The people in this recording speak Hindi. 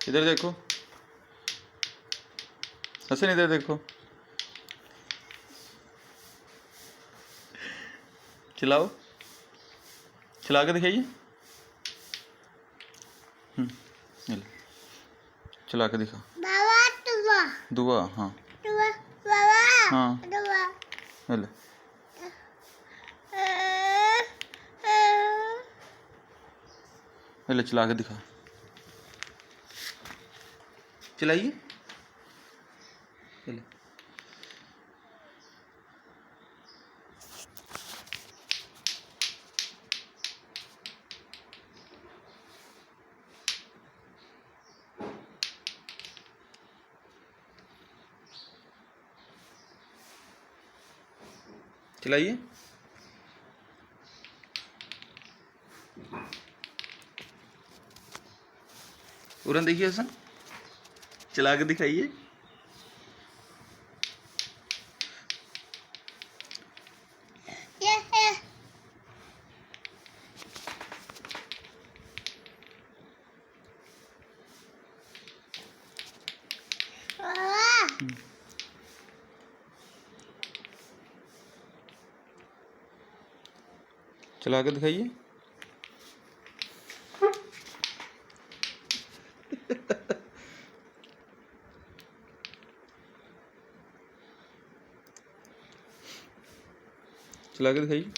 इधर देखो हसन, इधर देखो, चलाओ, चला के दिखाइए। ये लो, चला के दिखा। दुआ, हाँ हाँ, ये लो, ये लो, चला के दिखा, चलाइए, ये लो, चलाइए, उड़न देखिए हसन, चला के दिखाइए। चला के दिखाइए। चला के दिखाइए।